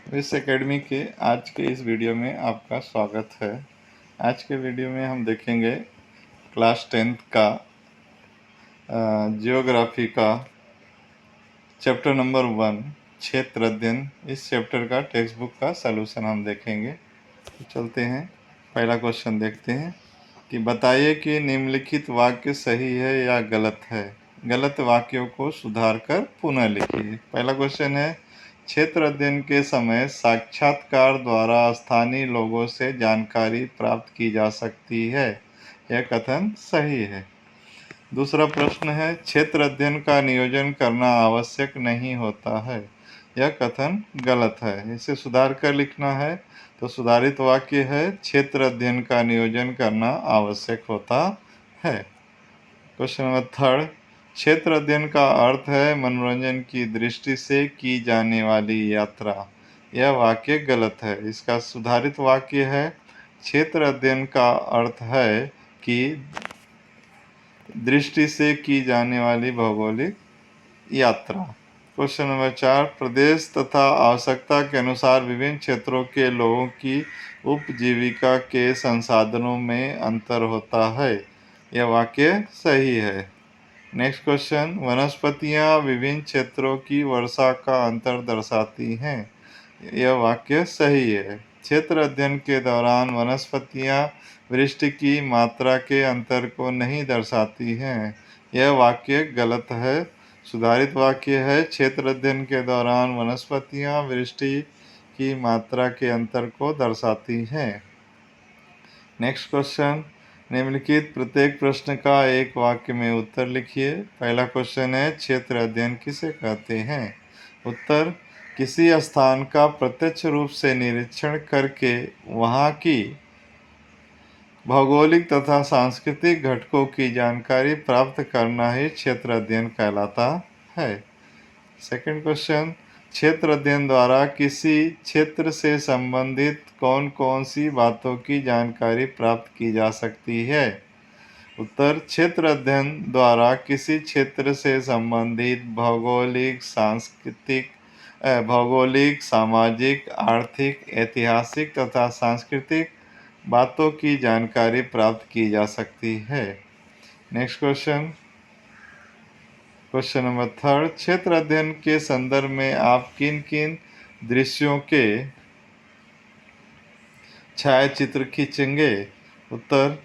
इस एकेडमी के आज के इस वीडियो में आपका स्वागत है। आज के वीडियो में हम देखेंगे क्लास 10th का जियोग्राफी का चैप्टर नंबर 1 क्षेत्र अध्ययन। इस चैप्टर का टेक्स्ट बुक का सलूशन हम देखेंगे। तो चलते हैं, पहला क्वेश्चन देखते हैं कि बताइए कि निम्नलिखित वाक्य सही है या गलत है। गलत वाक्यों को सुधार कर पुनः लिखिए। पहला क्वेश्चन है, क्षेत्र अध्ययन के समय साक्षात्कार द्वारा स्थानीय लोगों से जानकारी प्राप्त की जा सकती है। यह कथन सही है। दूसरा प्रश्न है, क्षेत्र अध्ययन का नियोजन करना आवश्यक नहीं होता है। यह कथन गलत है। इसे सुधार कर लिखना है। तो सुधारित वाक्य है, क्षेत्र अध्ययन का नियोजन करना आवश्यक होता है। क्वेश्चन नंबर 3, क्षेत्र अध्ययन का अर्थ है मनोरंजन की दृष्टि से की जाने वाली यात्रा। यह वाक्य गलत है। इसका सुधारित वाक्य है, क्षेत्र अध्ययन का अर्थ है कि दृष्टि से की जाने वाली भौगोलिक यात्रा। क्वेश्चन नंबर 4, प्रदेश तथा आवश्यकता के अनुसार विभिन्न क्षेत्रों के लोगों की उपजीविका के संसाधनों में अंतर होता है। यह वाक्य सही है। नेक्स्ट क्वेश्चन, वनस्पतियां विभिन्न क्षेत्रों की वर्षा का अंतर दर्शाती हैं। यह वाक्य सही है। क्षेत्र अध्ययन के दौरान वनस्पतियां वृष्टि की मात्रा के अंतर को नहीं दर्शाती हैं। यह वाक्य गलत है। सुधारित वाक्य है, क्षेत्र अध्ययन के दौरान वनस्पतियां वृष्टि की मात्रा के अंतर को दर्शाती हैं। नेक्स्ट क्वेश्चन, निम्नलिखित प्रत्येक प्रश्न का एक वाक्य में उत्तर लिखिए। पहला क्वेश्चन है, क्षेत्र अध्ययन किसे कहते हैं। उत्तर, किसी स्थान का प्रत्यक्ष रूप से निरीक्षण करके वहाँ की भौगोलिक तथा सांस्कृतिक घटकों की जानकारी प्राप्त करना ही क्षेत्र अध्ययन कहलाता है। सेकंड क्वेश्चन, क्षेत्र अध्ययन द्वारा किसी क्षेत्र से संबंधित कौन कौन सी बातों की जानकारी प्राप्त की जा सकती है। उत्तर, क्षेत्र अध्ययन द्वारा किसी क्षेत्र से संबंधित भौगोलिक, सामाजिक, आर्थिक, ऐतिहासिक तथा सांस्कृतिक बातों की जानकारी प्राप्त की जा सकती है। नेक्स्ट क्वेश्चन, क्वेश्चन नंबर 3, क्षेत्र अध्ययन के संदर्भ में आप किन किन दृश्यों के छायाचित्र खींचेंगे। उत्तर,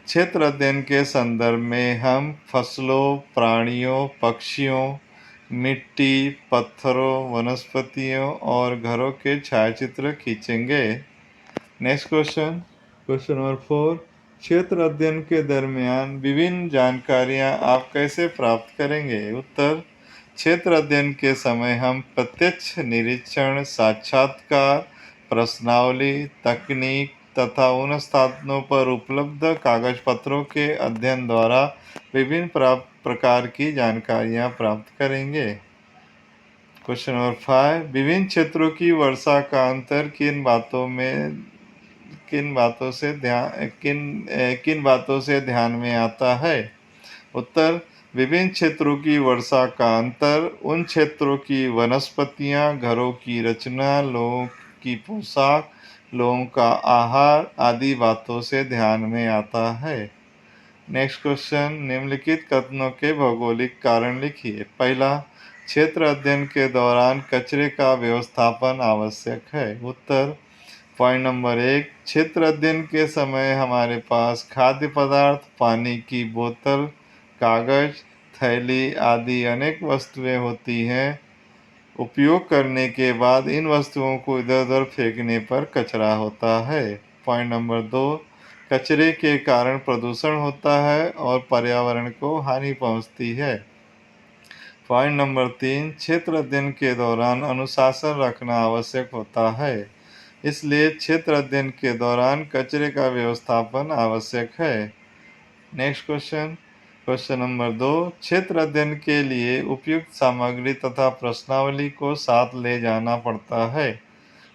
क्षेत्र अध्ययन के संदर्भ में हम फसलों, प्राणियों, पक्षियों, मिट्टी, पत्थरों, वनस्पतियों और घरों के छायाचित्र खींचेंगे। नेक्स्ट क्वेश्चन, क्वेश्चन नंबर 4, क्षेत्र अध्ययन के दरमियान विभिन्न जानकारियां आप कैसे प्राप्त करेंगे। उत्तर, क्षेत्र अध्ययन के समय हम प्रत्यक्ष निरीक्षण, साक्षात्कार, प्रश्नावली, तकनीक तथा उन स्थानों पर उपलब्ध कागज पत्रों के अध्ययन द्वारा विभिन्न प्रकार की जानकारियां प्राप्त करेंगे। क्वेश्चन नंबर 5, विभिन्न क्षेत्रों की वर्षा का अंतर किन बातों से ध्यान में आता है। उत्तर, विभिन्न क्षेत्रों की वर्षा का अंतर उन क्षेत्रों की वनस्पतियां, घरों की रचना, लोगों की पोशाक, लोगों का आहार आदि बातों से ध्यान में आता है। नेक्स्ट क्वेश्चन, निम्नलिखित कथनों के भौगोलिक कारण लिखिए। पहला, क्षेत्र अध्ययन के दौरान कचरे का व्यवस्थापन आवश्यक है। उत्तर, पॉइंट नंबर 1, क्षेत्र अध्ययन के समय हमारे पास खाद्य पदार्थ, पानी की बोतल, कागज, थैली आदि अनेक वस्तुएं होती हैं। उपयोग करने के बाद इन वस्तुओं को इधर उधर फेंकने पर कचरा होता है। पॉइंट नंबर 2, कचरे के कारण प्रदूषण होता है और पर्यावरण को हानि पहुंचती है। पॉइंट नंबर 3, क्षेत्र अध्ययन के दौरान अनुशासन रखना आवश्यक होता है, इसलिए क्षेत्र अध्ययन के दौरान कचरे का व्यवस्थापन आवश्यक है। नेक्स्ट क्वेश्चन, क्वेश्चन नंबर 2, क्षेत्र अध्ययन के लिए उपयुक्त सामग्री तथा प्रश्नावली को साथ ले जाना पड़ता है।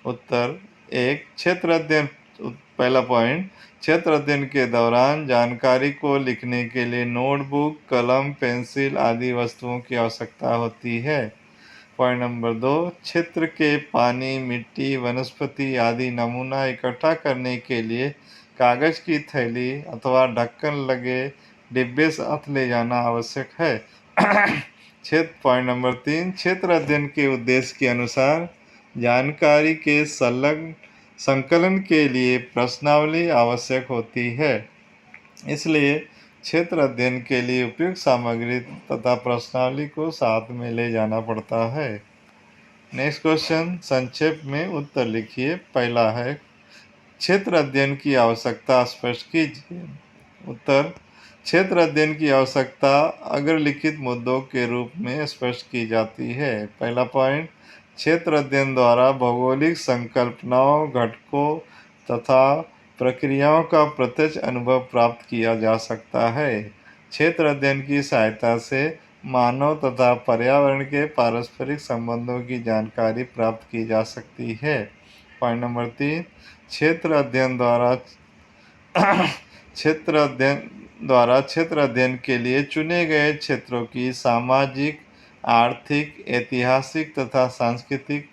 उत्तर 1, क्षेत्र अध्ययन पहला पॉइंट, क्षेत्र अध्ययन के दौरान जानकारी को लिखने के लिए नोटबुक, कलम, पेंसिल आदि वस्तुओं की आवश्यकता होती है। पॉइंट नंबर 2, क्षेत्र के पानी, मिट्टी, वनस्पति आदि नमूना इकट्ठा करने के लिए कागज की थैली अथवा ढक्कन लगे डिब्बे साथ ले जाना आवश्यक है। क्षेत्र पॉइंट नंबर 3, क्षेत्र अध्ययन के उद्देश्य के अनुसार जानकारी के संलग्न संकलन के लिए प्रश्नावली आवश्यक होती है। इसलिए क्षेत्र अध्ययन के लिए उपयुक्त सामग्री तथा प्रश्नावली को साथ में ले जाना पड़ता है। नेक्स्ट क्वेश्चन, संक्षेप में उत्तर लिखिए। पहला है, क्षेत्र अध्ययन की आवश्यकता स्पष्ट कीजिए। उत्तर, क्षेत्र अध्ययन की आवश्यकता अग्रलिखित मुद्दों के रूप में स्पष्ट की जाती है। पहला पॉइंट, क्षेत्र अध्ययन द्वारा भौगोलिक संकल्पनाओं, घटकों तथा प्रक्रियाओं का प्रत्यक्ष अनुभव प्राप्त किया जा सकता है। क्षेत्र अध्ययन की सहायता से मानव तथा पर्यावरण के पारस्परिक संबंधों की जानकारी प्राप्त की जा सकती है। पॉइंट नंबर 3, क्षेत्र अध्ययन द्वारा क्षेत्र अध्ययन के लिए चुने गए क्षेत्रों की सामाजिक, आर्थिक, ऐतिहासिक तथा सांस्कृतिक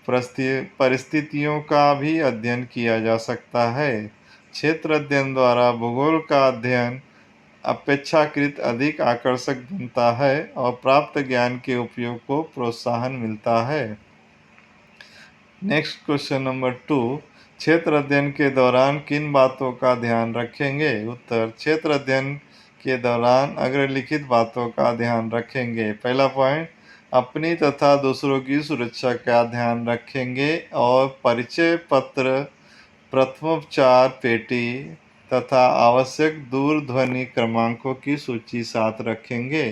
परिस्थितियों का भी अध्ययन किया जा सकता है। क्षेत्र अध्ययन द्वारा भूगोल का अध्ययन अपेक्षाकृत अधिक आकर्षक बनता है और प्राप्त ज्ञान के उपयोग को प्रोत्साहन मिलता है। नेक्स्ट क्वेश्चन नंबर 2, क्षेत्र अध्ययन के दौरान किन बातों का ध्यान रखेंगे? उत्तर, क्षेत्र अध्ययन के दौरान अग्रलिखित बातों का ध्यान रखेंगे। पहला पॉइंट, अपनी तथा दूसरों की सुरक्षा का ध्यान रखेंगे और परिचय पत्र, प्रथमोपचार पेटी तथा आवश्यक दूरध्वनि क्रमांकों की सूची साथ रखेंगे।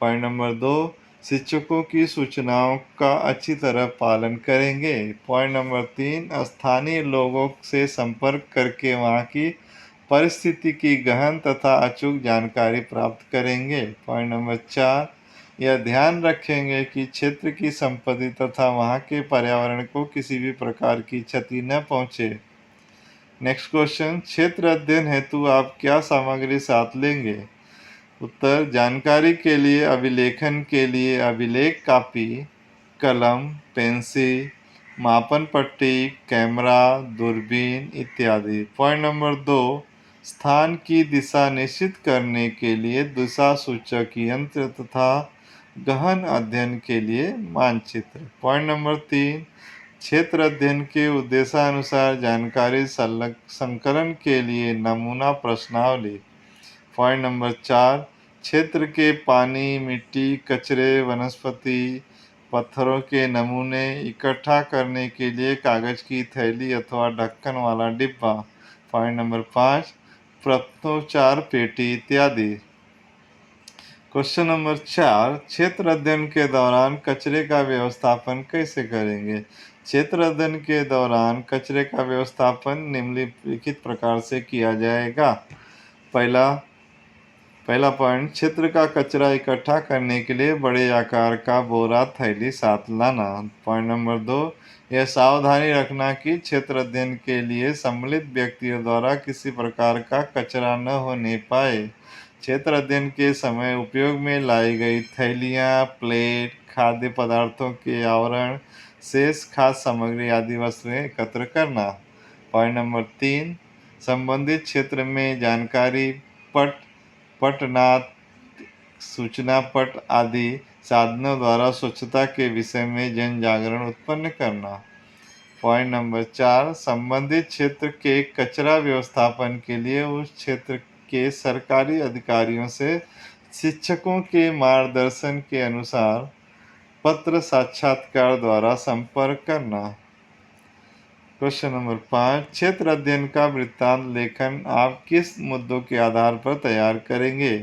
पॉइंट नंबर 2, शिक्षकों की सूचनाओं का अच्छी तरह पालन करेंगे। पॉइंट नंबर 3, स्थानीय लोगों से संपर्क करके वहां की परिस्थिति की गहन तथा अचूक जानकारी प्राप्त करेंगे। पॉइंट नंबर 4, यह ध्यान रखेंगे कि क्षेत्र की संपत्ति तथा वहां के पर्यावरण को किसी भी प्रकार की क्षति न पहुंचे। नेक्स्ट क्वेश्चन, क्षेत्र अध्ययन हेतु आप क्या सामग्री साथ लेंगे? उत्तर, जानकारी के लिए अभिलेखन के लिए अभिलेख कापी, कलम, पेंसिल, मापन पट्टी, कैमरा, दूरबीन इत्यादि। पॉइंट नंबर 2, स्थान की दिशा निश्चित करने के लिए दिशा सूचक यंत्र तथा गहन अध्ययन के लिए मानचित्र। पॉइंट नंबर 3, क्षेत्र अध्ययन के उद्देशानुसार जानकारी संकलन के लिए नमूना प्रश्नावली। पॉइंट नंबर 4, क्षेत्र के पानी, मिट्टी, कचरे, वनस्पति, पत्थरों के नमूने इकट्ठा करने के लिए कागज की थैली अथवा ढक्कन वाला डिब्बा। पॉइंट नंबर 5, प्रश्नोत्तर पेटी इत्यादि। क्वेश्चन नंबर 4, क्षेत्र अध्ययन के दौरान कचरे का व्यवस्थापन कैसे करेंगे? क्षेत्र अध्ययन के दौरान कचरे का व्यवस्थापन निम्नलिखित प्रकार से किया जाएगा। पहला पॉइंट, क्षेत्र का कचरा इकट्ठा करने के लिए बड़े आकार का बोरा थैली साथ लाना। पॉइंट नंबर 2, यह सावधानी रखना कि क्षेत्र अध्ययन के लिए सम्मिलित व्यक्तियों द्वारा किसी प्रकार का कचरा न होने पाए। क्षेत्र अध्ययन के समय उपयोग में लाई गई थैलियाँ, प्लेट, खाद्य पदार्थों के आवरण, शेष खाद्य सामग्री आदि वस्तुएं एकत्र करना। पॉइंट नंबर 3, संबंधित क्षेत्र में जानकारी पटनाथ, सूचना पट आदि साधनों द्वारा स्वच्छता के विषय में जन जागरण उत्पन्न करना। पॉइंट नंबर 4, संबंधित क्षेत्र के कचरा व्यवस्थापन के लिए उस क्षेत्र के सरकारी अधिकारियों से शिक्षकों के मार्गदर्शन के अनुसार पत्र साक्षात्कार द्वारा संपर्क करना। क्वेश्चन नंबर 5, क्षेत्र अध्ययन का वृत्तांत लेखन आप किस मुद्दों के आधार पर तैयार करेंगे?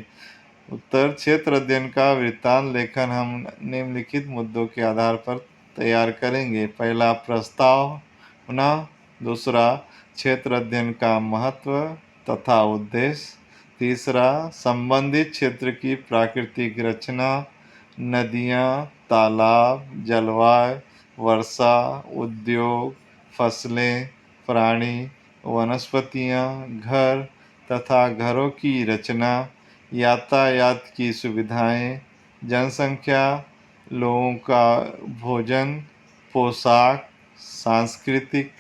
उत्तर, क्षेत्र अध्ययन का वृत्तांत लेखन हम निम्नलिखित मुद्दों के आधार पर तैयार करेंगे। पहला, प्रस्तावना। दूसरा, क्षेत्र अध्ययन का महत्व तथा उद्देश्य। तीसरा, संबंधित क्षेत्र की प्राकृतिक रचना, नदियाँ, तालाब, जलवायु, वर्षा, उद्योग, फसलें, प्राणी, वनस्पतियाँ, घर तथा घरों की रचना, यातायात की सुविधाएं, जनसंख्या, लोगों का भोजन, पोशाक, सांस्कृतिक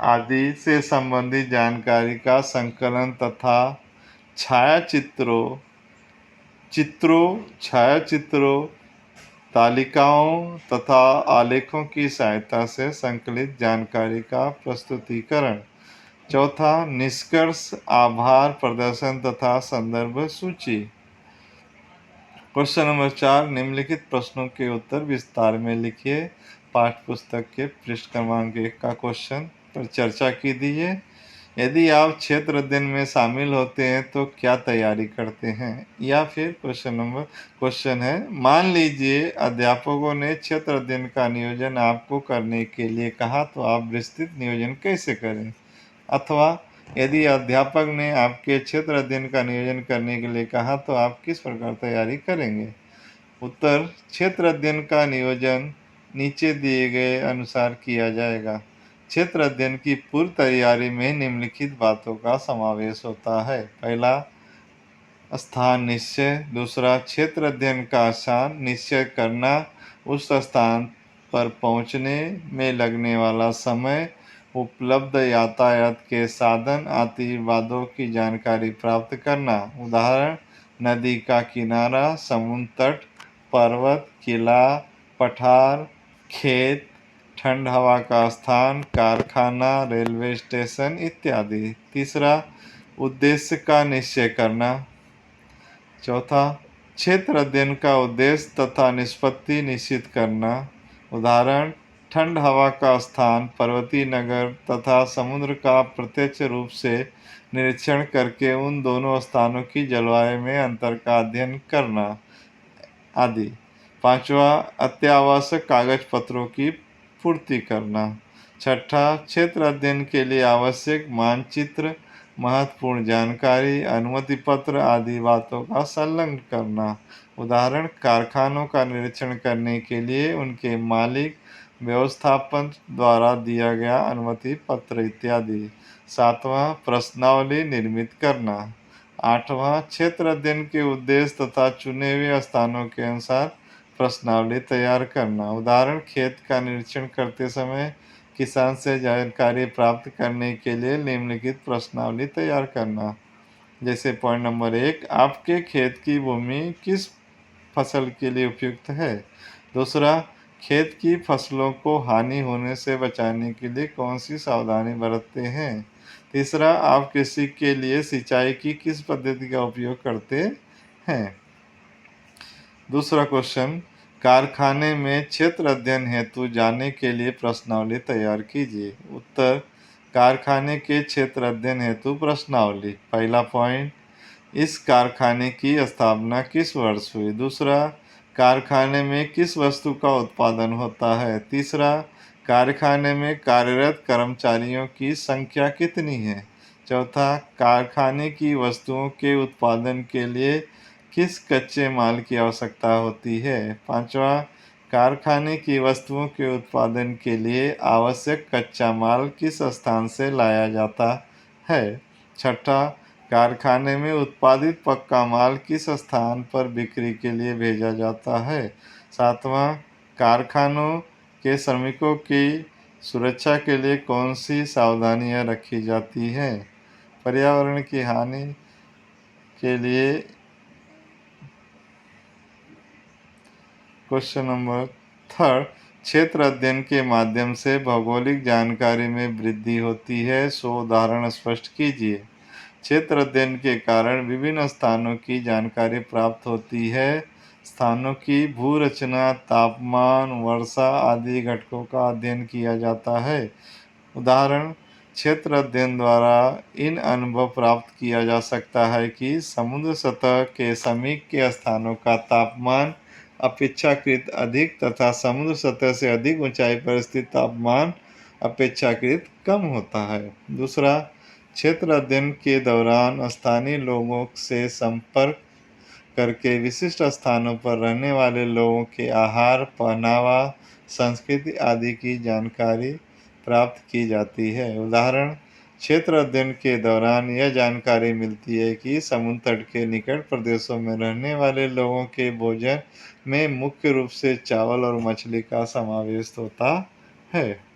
आदि से संबंधित जानकारी का संकलन तथा छायाचित्रों छायाचित्रों, तालिकाओं तथा आलेखों की सहायता से संकलित जानकारी का प्रस्तुतिकरण। चौथा, निष्कर्ष, आभार प्रदर्शन तथा संदर्भ सूची। क्वेश्चन नंबर 4, निम्नलिखित प्रश्नों के उत्तर विस्तार में लिखिए। पाठ्य पुस्तक के पृष्ठ क्रमांक 1 का क्वेश्चन पर चर्चा कीजिए। यदि आप क्षेत्र अध्ययन में शामिल होते हैं तो क्या तैयारी करते हैं? या फिर क्वेश्चन है, मान लीजिए अध्यापकों ने क्षेत्र अध्ययन का नियोजन आपको करने के लिए कहा तो आप विस्तृत नियोजन कैसे करें? अथवा यदि अध्यापक ने आपके क्षेत्र अध्ययन का नियोजन करने के लिए कहा तो आप किस प्रकार तैयारी करेंगे? उत्तर, क्षेत्र अध्ययन का नियोजन नीचे दिए गए अनुसार किया जाएगा। क्षेत्र अध्ययन की पूर्व तैयारी में निम्नलिखित बातों का समावेश होता है। पहला, स्थान निश्चय। दूसरा, क्षेत्र अध्ययन का स्थान निश्चय करना, उस स्थान पर पहुंचने में लगने वाला समय, उपलब्ध यातायात के साधन आदि बातों की जानकारी प्राप्त करना। उदाहरण, नदी का किनारा, समुद्र तट, पर्वत, किला, पठार, खेत, ठंड हवा का स्थान, कारखाना, रेलवे स्टेशन इत्यादि। तीसरा, उद्देश्य का निश्चय करना। चौथा, क्षेत्र अध्ययन का उद्देश्य तथा निष्पत्ति निश्चित करना। उदाहरण, ठंड हवा का स्थान, पर्वतीय नगर तथा समुद्र का प्रत्यक्ष रूप से निरीक्षण करके उन दोनों स्थानों की जलवायु में अंतर का अध्ययन करना आदि। पांचवा, अत्यावश्यक कागज पत्रों की पूर्ति करना। छठा, क्षेत्र अध्ययन के लिए आवश्यक मानचित्र, महत्वपूर्ण जानकारी, अनुमति पत्र आदि बातों का संलग्न करना। उदाहरण, कारखानों का निरीक्षण करने के लिए उनके मालिक, व्यवस्थापन द्वारा दिया गया अनुमति पत्र इत्यादि। सातवां, प्रश्नावली निर्मित करना। आठवां, क्षेत्र अध्ययन के उद्देश्य तथा चुने हुए स्थानों के अनुसार प्रश्नावली तैयार करना। उदाहरण, खेत का निरीक्षण करते समय किसान से जानकारी प्राप्त करने के लिए निम्नलिखित प्रश्नावली तैयार करना। जैसे पॉइंट नंबर 1, आपके खेत की भूमि किस फसल के लिए उपयुक्त है? दूसरा, खेत की फसलों को हानि होने से बचाने के लिए कौन सी सावधानी बरतते हैं? तीसरा, आप कृषि के लिए सिंचाई की किस पद्धति का उपयोग करते हैं? दूसरा क्वेश्चन, कारखाने में क्षेत्र अध्ययन हेतु जाने के लिए प्रश्नावली तैयार कीजिए। उत्तर, कारखाने के क्षेत्र अध्ययन हेतु प्रश्नावली। पहला पॉइंट, इस कारखाने की स्थापना किस वर्ष हुई? दूसरा, कारखाने में किस वस्तु का उत्पादन होता है? तीसरा, कारखाने में कार्यरत कर्मचारियों की संख्या कितनी है? चौथा, कारखाने की वस्तुओं के उत्पादन के लिए किस कच्चे माल की आवश्यकता होती है? पांचवा, कारखाने की वस्तुओं के उत्पादन के लिए आवश्यक कच्चा माल किस स्थान से लाया जाता है? छठा, कारखाने में उत्पादित पक्का माल किस स्थान पर बिक्री के लिए भेजा जाता है? सातवां, कारखानों के श्रमिकों की सुरक्षा के लिए कौन सी सावधानियां रखी जाती हैं? पर्यावरण की हानि के लिए। क्वेश्चन नंबर 3, क्षेत्र अध्ययन के माध्यम से भौगोलिक जानकारी में वृद्धि होती है, सो उदाहरण स्पष्ट कीजिए। क्षेत्र अध्ययन के कारण विभिन्न स्थानों की जानकारी प्राप्त होती है। स्थानों की भूरचना, तापमान, वर्षा आदि घटकों का अध्ययन किया जाता है। उदाहरण, क्षेत्र अध्ययन द्वारा इन अनुभव प्राप्त किया जा सकता है कि समुद्र सतह के समीप के स्थानों का तापमान अपेक्षाकृत अधिक तथा समुद्र सतह से अधिक ऊंचाई पर स्थित तापमान अपेक्षाकृत कम होता है। दूसरा, क्षेत्र अध्ययन के दौरान स्थानीय लोगों से संपर्क करके विशिष्ट स्थानों पर रहने वाले लोगों के आहार, पहनावा, संस्कृति आदि की जानकारी प्राप्त की जाती है। उदाहरण, क्षेत्र अध्ययन के दौरान यह जानकारी मिलती है कि समुद्र तट के निकट प्रदेशों में रहने वाले लोगों के भोजन में मुख्य रूप से चावल और मछली का समावेश होता है।